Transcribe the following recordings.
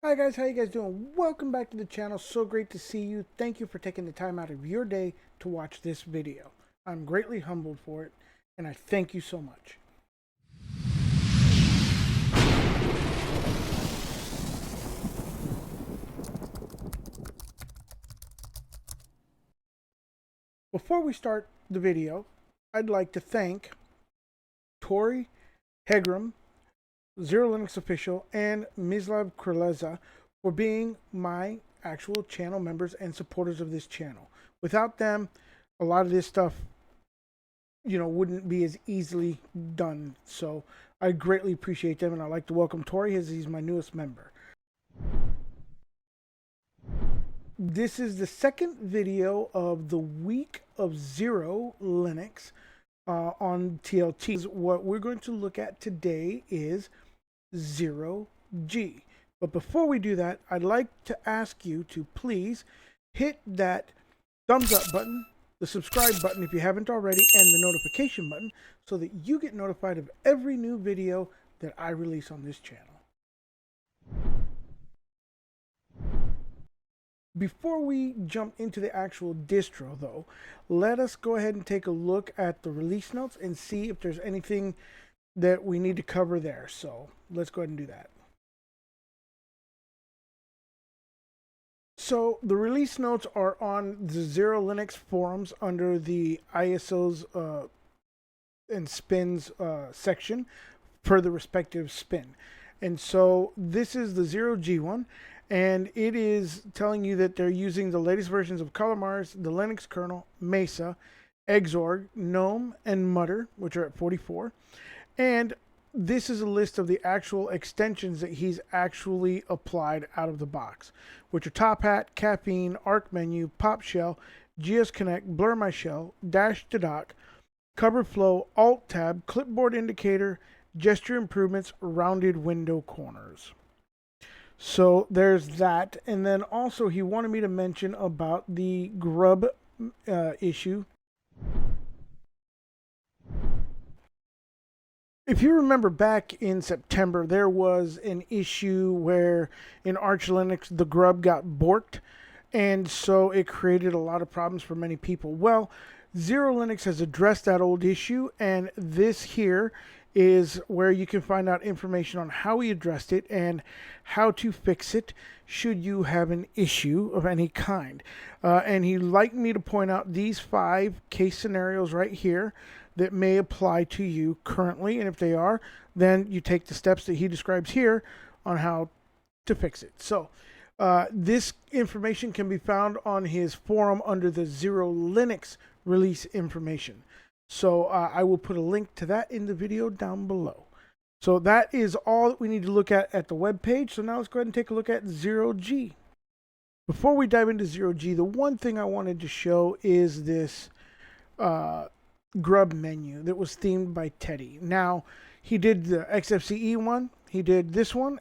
Hi guys, how you guys doing? Welcome back to the channel. So great to see you. Thank you for taking the time out of your day to watch this video. I'm greatly humbled for it, and I thank you so much. Before we start the video, I'd like to thank Tori, Hegram, XeroLinux Official, and Mislav Kraleza for being my actual channel members and supporters of this channel. Without them, a lot of this stuff wouldn't be as easily done. So I greatly appreciate them, and I'd like to welcome Tori as he's my newest member. This is the second video of the week of XeroLinux on TLT. What we're going to look at today is XeroG. But before we do that, I'd like to ask you to please hit that thumbs up button, the subscribe button if you haven't already, and the notification button so that you get notified of every new video that I release on this channel. Before we jump into the actual distro, though, let us go ahead and take a look at the release notes and see if there's anything that we need to cover there. So let's go ahead and do that. So the release notes are on the XeroLinux forums under the ISOs and spins section per the respective spin. And so this is the XeroG one, and it is telling you that they're using the latest versions of ColorMars, the Linux kernel, Mesa, XeroG, Gnome, and Mutter, which are at 44. And this is a list of the actual extensions that he's actually applied out of the box, which are Top Hat, Caffeine, Arc Menu, Pop Shell, GS Connect, Blur My Shell, Dash to Dock, Cover Flow, Alt Tab, Clipboard Indicator, Gesture Improvements, Rounded Window Corners. So there's that. And then also he wanted me to mention about the Grub issue. If you remember back in September, there was an issue where in Arch Linux the Grub got borked, and so it created a lot of problems for many people. Well, XeroLinux has addressed that old issue, and this here is where you can find out information on how he addressed it and how to fix it should you have an issue of any kind. And he'd like me to point out these 5 case scenarios right here that may apply to you currently, and if they are, then you take the steps that he describes here on how to fix it. So this information can be found on his forum under the XeroLinux release information. So I will put a link to that in the video down below. So that is all that we need to look at the web page. So now let's go ahead and take a look at XeroG. Before we dive into XeroG, the one thing I wanted to show is this Grub menu that was themed by Teddy. Now, he did the XFCE one. He did this one.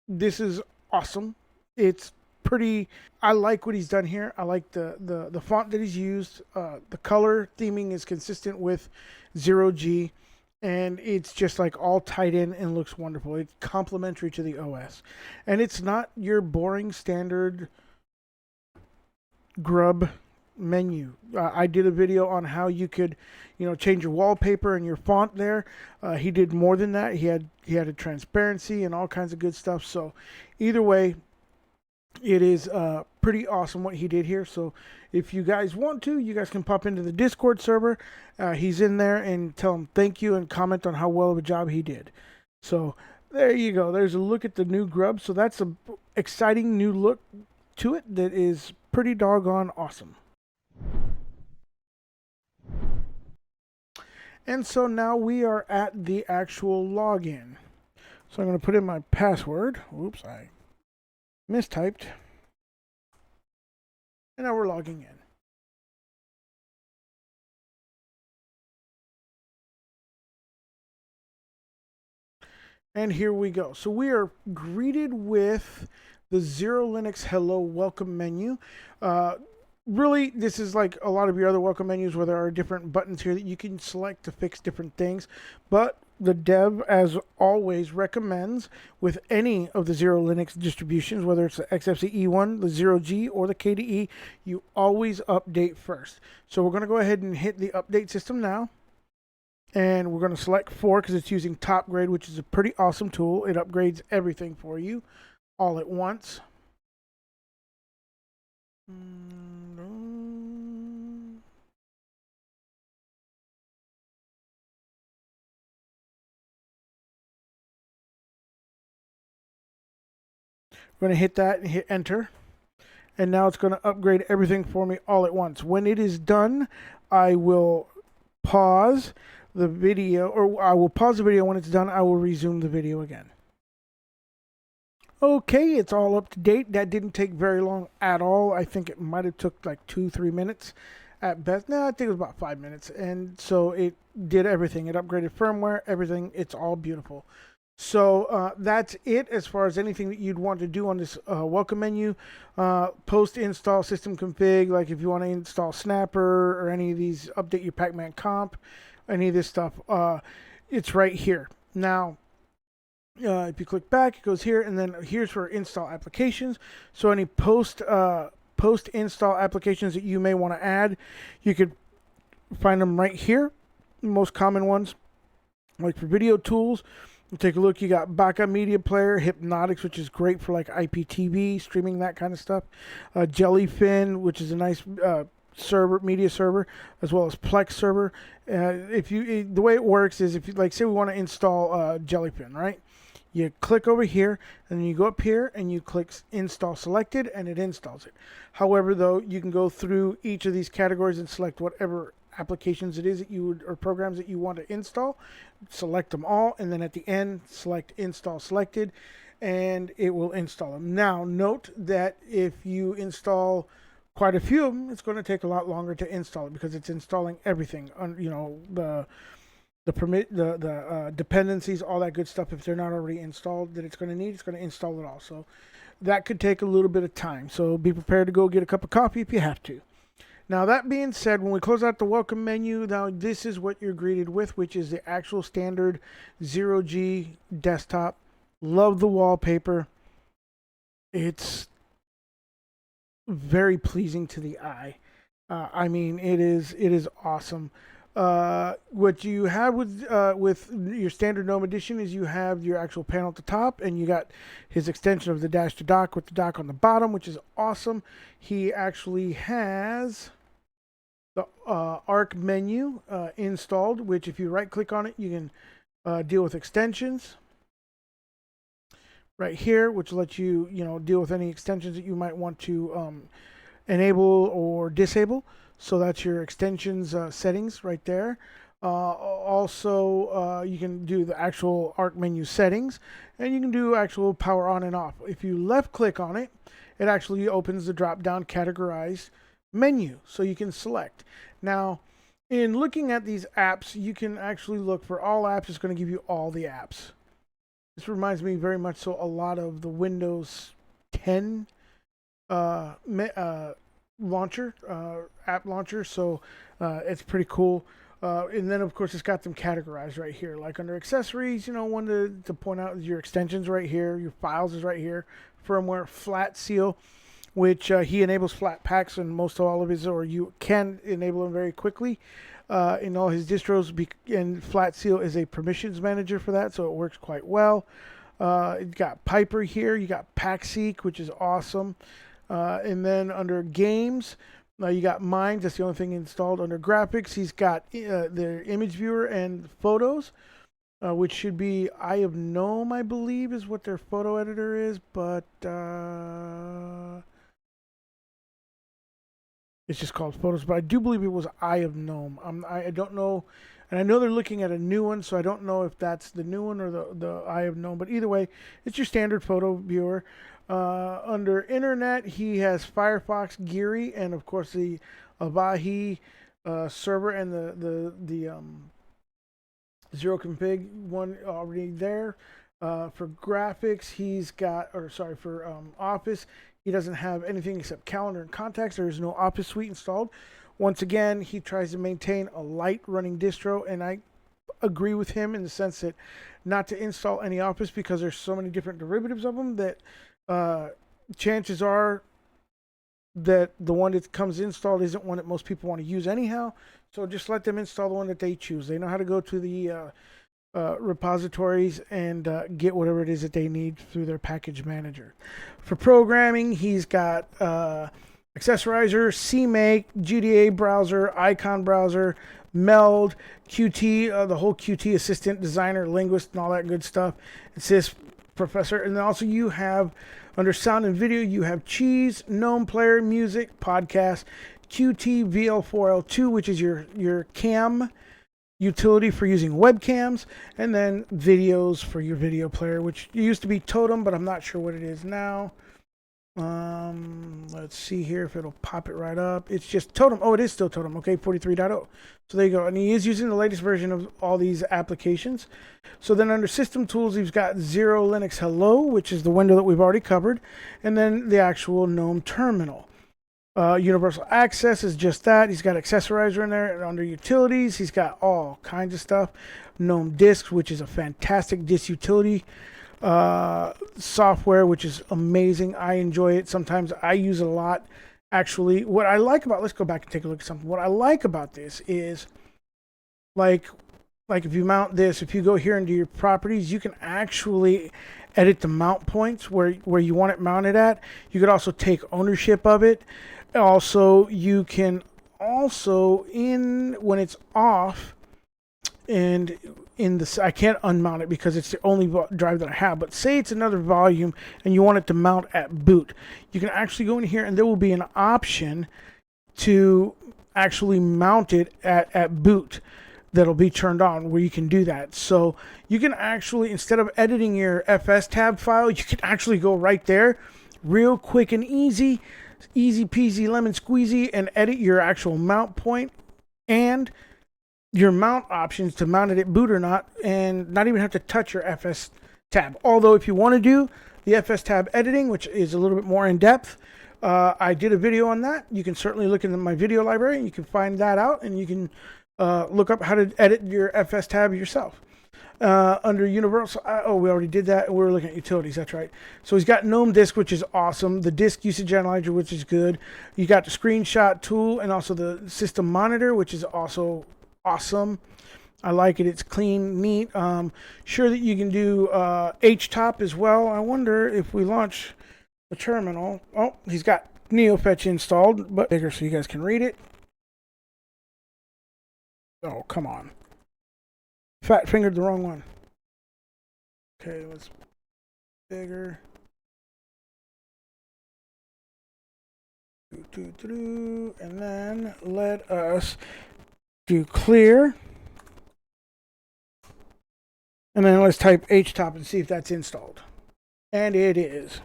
This is awesome. It's pretty. I like what he's done here. I like the font that he's used. The color theming is consistent with XeroG, and it's just like all tied in and looks wonderful. It's complementary to the OS, and it's not your boring standard Grub menu. I did a video on how you could, change your wallpaper and your font there. He did more than that. He had a transparency and all kinds of good stuff. So either way, it is pretty awesome what he did here. So if you guys want to, you guys can pop into the Discord server. He's in there, and tell him thank you and comment on how well of a job he did. So there you go. There's a look at the new Grub. So that's a exciting new look to it that is pretty doggone awesome. And so now we are at the actual login. So I'm going to put in my password. Oops, I mistyped. And now we're logging in. And here we go. So we are greeted with the XeroLinux Hello Welcome menu. Really, this is like a lot of your other welcome menus where there are different buttons here that you can select to fix different things. But the dev, as always, recommends with any of the XeroLinux distributions, whether it's the XFCE one, the XeroG, or the KDE, you always update first. So we're going to go ahead and hit the update system now. And we're going to select 4 because it's using Top Grade, which is a pretty awesome tool. It upgrades everything for you all at once. I'm going to hit that and hit enter. And now it's going to upgrade everything for me all at once. When it is done, I will pause the video, or I will pause the video. When it's done, I will resume the video again. Okay, it's all up to date. That didn't take very long at all. I think it might have took like 2-3 minutes at best. No, I think it was about 5 minutes. And so it did everything. It upgraded firmware, everything. It's all beautiful. So that's it as far as anything that you'd want to do on this welcome menu. Post install system config, like if you want to install Snapper or any of these, update your Pacman comp, any of this stuff, it's right here. Now, if you click back, it goes here, and then here's for install applications. So any post install applications that you may want to add, you could find them right here. The most common ones, like for video tools. Take a look. You got Baka Media Player, Hypnotics, which is great for like IPTV, streaming, that kind of stuff. Jellyfin, which is a nice server, media server, as well as Plex server. The way it works is, if you, like, say we want to install Jellyfin, right? You click over here, and then you go up here, and you click Install Selected, and it installs it. However, though, you can go through each of these categories and select whatever applications it is that you would, or programs that you want to install. Select them all, and then at the end, select Install Selected, and it will install them. Now, note that if you install quite a few of them, it's going to take a lot longer to install it because it's installing everything. You know, the dependencies, all that good stuff. If they're not already installed, that it's going to need, it's going to install it all. So that could take a little bit of time. So be prepared to go get a cup of coffee if you have to. Now, that being said, when we close out the welcome menu, now this is what you're greeted with, which is the actual standard XeroG desktop. Love the wallpaper. It's very pleasing to the eye. I mean, it is awesome. What you have with your standard Gnome edition is you have your actual panel at the top, and you got his extension of the dash to dock with the dock on the bottom, which is awesome. He actually has the Arc menu installed, which if you right click on it, you can deal with extensions right here, which lets you deal with any extensions that you might want to enable or disable. So that's your extensions settings right there. Also, you can do the actual Arc menu settings, and you can do actual power on and off. If you left click on it, it actually opens the drop down categorized menu, so you can select. Now, in looking at these apps, you can actually look for all apps. It's going to give you all the apps. This reminds me very much so a lot of the Windows 10 launcher, app launcher. So it's pretty cool. And then, of course, it's got them categorized right here. Like under accessories, one to point out is your extensions right here. Your files is right here. Firmware, flat seal, which he enables flat packs in most of all of his, or you can enable them very quickly in all his distros. And flat seal is a permissions manager for that, so it works quite well. You got Piper here. You got PackSeek, which is awesome. And then under games, you got Minds. That's the only thing installed. Under graphics, he's got the image viewer and photos, which should be Eye of Gnome, I believe, is what their photo editor is. But it's just called Photos. But I do believe it was Eye of Gnome. I don't know. And I know they're looking at a new one, so I don't know if that's the new one or the Eye of Gnome. But either way, it's your standard photo viewer. Under Internet, he has Firefox, Geary, and of course the Avahi server and the Zero config one already there. For graphics, he's got, for Office, he doesn't have anything except Calendar and Contacts. There is no Office suite installed. Once again, he tries to maintain a light running distro, and I agree with him in the sense that not to install any Office because there's so many different derivatives of them that chances are that the one that comes installed isn't one that most people want to use anyhow. So just let them install the one that they choose. They know how to go to the repositories and get whatever it is that they need through their package manager. For programming, he's got Accessorizer, CMake, GDA browser, Icon browser, Meld, Qt, the whole Qt assistant, designer, linguist, and all that good stuff. Assist professor. And then also you have, under sound and video, you have Cheese, Gnome Player, Music, Podcast, Qt VL4L2, which is your cam utility for using webcams, and then videos for your video player, which used to be Totem, but I'm not sure what it is now. Let's see here if it'll pop it right up. It's just Totem. Oh, it is still Totem. Okay, 43.0. So there you go. And he is using the latest version of all these applications. So then under System Tools, he's got XeroLinux Hello, which is the window that we've already covered, and then the actual GNOME terminal. Universal Access is just that. He's got Accessorizer in there. And under Utilities, he's got all kinds of stuff. GNOME Disks, which is a fantastic disk utility software, which is amazing. I enjoy it. Sometimes I use it a lot. Actually, what I like about, let's go back and take a look at something. What I like about this is, like if you mount this, if you go here into your properties, you can actually edit the mount points where you want it mounted at. You could also take ownership of it. Also, you can also, when it's off, and in this, I can't unmount it because it's the only drive that I have, but say it's another volume and you want it to mount at boot, you can actually go in here and there will be an option to actually mount it at boot that'll be turned on, where you can do that. So you can actually, instead of editing your FS tab file, you can actually go right there real quick and easy peasy lemon squeezy, and edit your actual mount point and your mount options to mount it at boot or not, and not even have to touch your FS tab. Although if you want to do the FS tab editing, which is a little bit more in depth, I did a video on that. You can certainly look into my video library and you can find that out, and you can look up how to edit your FS tab yourself. Under Universal, we already did that. We're looking at utilities, that's right. So he's got GNOME Disk, which is awesome. The disk usage analyzer, which is good. You got the screenshot tool and also the system monitor, which is also awesome. I like it. It's clean, neat. Sure that you can do HTOP as well. I wonder if we launch the terminal. Oh, he's got NeoFetch installed, but bigger so you guys can read it. Oh, come on. Fat fingered the wrong one. Okay, let's bigger. And then let us do clear. And then let's type HTOP and see if that's installed. And it is.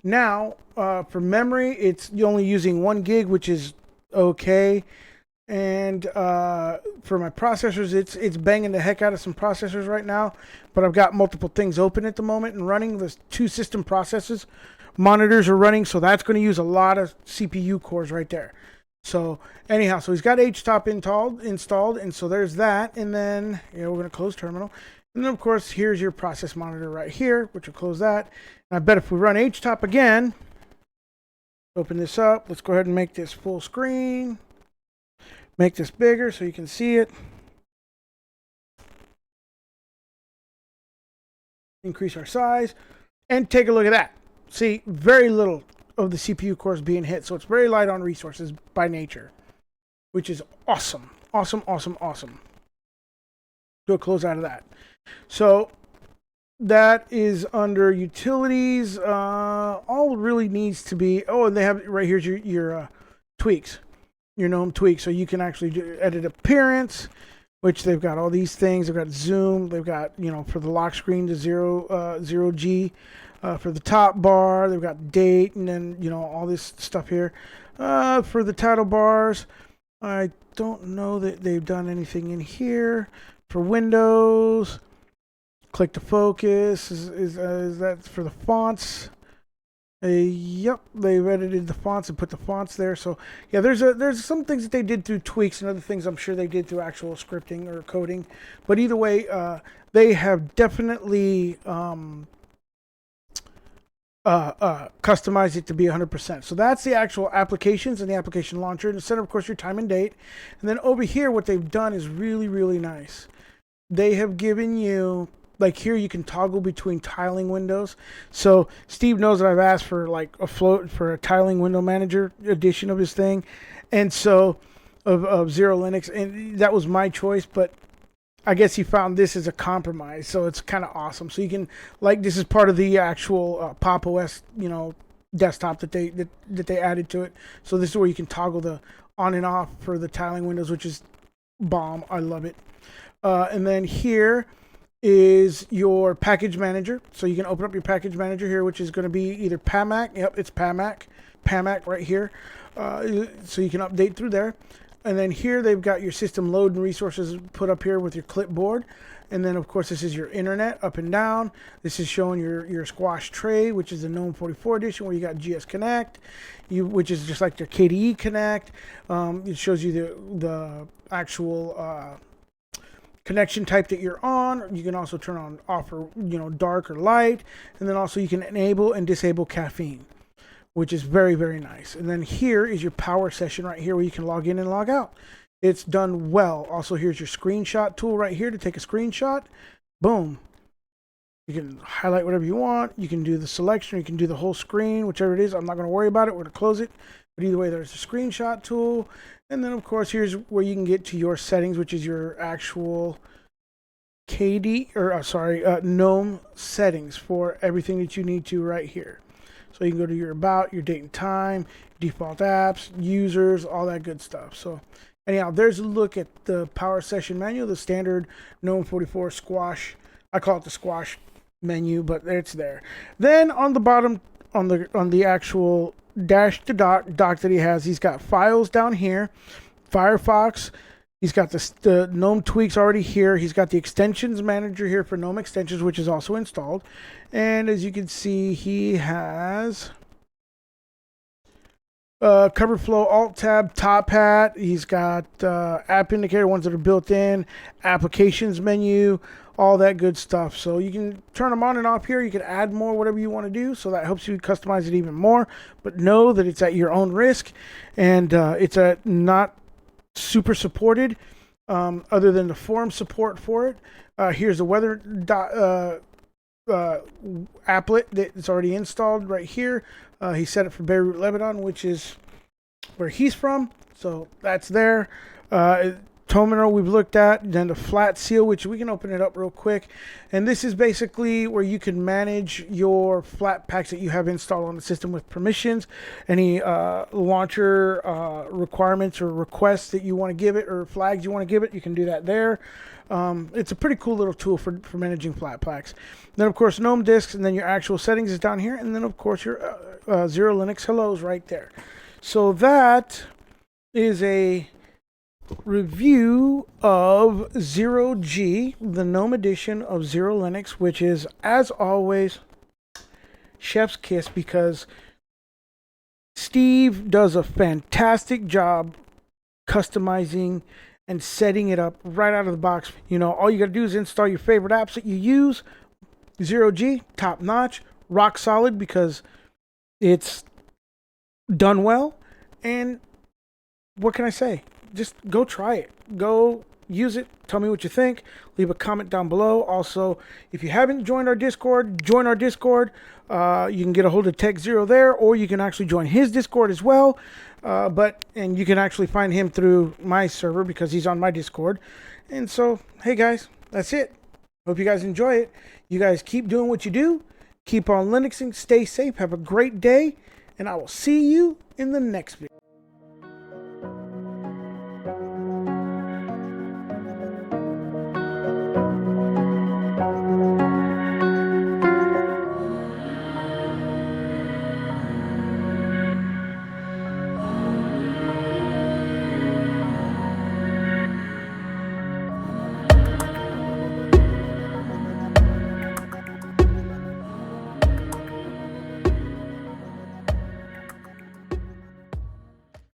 Now, for memory, you're only using 1 gig, which is okay. And for my processors, it's banging the heck out of some processors right now. But I've got multiple things open at the moment and running. There's 2 system processes. Monitors are running, so that's going to use a lot of CPU cores right there. So anyhow, so he's got HTOP installed, and so there's that. And then we're going to close terminal. And then, of course, here's your process monitor right here, which will close that. And I bet if we run HTOP again, open this up. Let's go ahead and make this full screen. Make this bigger so you can see it. Increase our size. And take a look at that. See, very little of the CPU cores being hit. So it's very light on resources by nature, which is awesome. Awesome, awesome, awesome. Do a close out of that. So that is under utilities. All really needs to be, and they have right here's your tweaks, your GNOME tweaks. So you can actually edit appearance, which they've got all these things. They've got zoom. They've got, for the lock screen to XeroG. For the top bar, they've got date, and then, all this stuff here. For the title bars, I don't know that they've done anything in here. For Windows, click to focus is that for the fonts. Yep, they've edited the fonts and put the fonts there. So yeah, there's some things that they did through tweaks and other things I'm sure they did through actual scripting or coding. But either way, they have definitely customize it to be 100%. So that's the actual applications and the application launcher. In the center, of course, your time and date. And then over here, what they've done is really, really nice. They have given you, like here, you can toggle between tiling windows. So Steve knows that I've asked for like a tiling window manager edition of his thing. And so of XeroLinux, and that was my choice, but I guess he found this as a compromise, so it's kind of awesome. So you can, like, this is part of the actual Pop OS, desktop that they added to it. So this is where you can toggle the on and off for the tiling windows, which is bomb. I love it. And then here is your package manager. So you can open up your package manager here, which is going to be either PAMAC. Yep, it's PAMAC right here. So you can update through there. And then here they've got your system load and resources put up here with your clipboard. And then, of course, this is your internet up and down. This is showing your squash tray, which is the Gnome 44 edition, where you got GS Connect, which is just like your KDE Connect. It shows you the actual connection type that you're on. You can also turn on off or dark or light. And then also you can enable and disable caffeine, which is very, very nice. And then here is your power session right here where you can log in and log out. It's done well. Also, here's your screenshot tool right here to take a screenshot. Boom. You can highlight whatever you want. You can do the selection. You can do the whole screen, whichever it is. I'm not going to worry about it. We're going to close it. But either way, there's the screenshot tool. And then, of course, here's where you can get to your settings, which is your actual Gnome settings for everything that you need to right here. So you can go to your about, your date and time, default apps, users, all that good stuff. So anyhow, there's a look at the power session menu, the standard Gnome 44 squash. I call it the squash menu, but it's there. Then on the bottom, on the actual dash to dock that he has, he's got files down here, Firefox. He's got the Gnome tweaks already here. He's got the extensions manager here for Gnome extensions, which is also installed. And as you can see, he has cover flow, alt tab, top hat. He's got app indicator, ones that are built in, applications menu, all that good stuff. So you can turn them on and off here. You can add more, whatever you want to do. So that helps you customize it even more. But know that it's at your own risk, and it's not super supported, other than the forum support for it. Here's the weather applet that's already installed right here. He set it for Beirut, Lebanon, which is where he's from, so that's there. Terminal we've looked at, then the flat seal, which we can open it up real quick, and this is basically where you can manage your flat packs that you have installed on the system with permissions, any launcher requirements or requests that you want to give it, or flags you want to give it. You can do that there. It's a pretty cool little tool for managing flat packs. Then, of course, Gnome disks, and then your actual settings is down here, and then, of course, your XeroLinux hellos right there. So that is a review of XeroG, the Gnome edition of XeroLinux, which is, as always, chef's kiss, because Steve does a fantastic job customizing and setting it up right out of the box. All you got to do is install your favorite apps that you use. XeroG, top notch, rock solid, because it's done well. And what can I say? Just go try it. Go use it. Tell me what you think. Leave a comment down below. Also, if you haven't joined our Discord, join our Discord. You can get a hold of Tech Zero there, or you can actually join his Discord as well. And you can actually find him through my server because he's on my Discord. And so, hey guys, that's it. Hope you guys enjoy it. You guys keep doing what you do. Keep on Linuxing. Stay safe. Have a great day. And I will see you in the next video.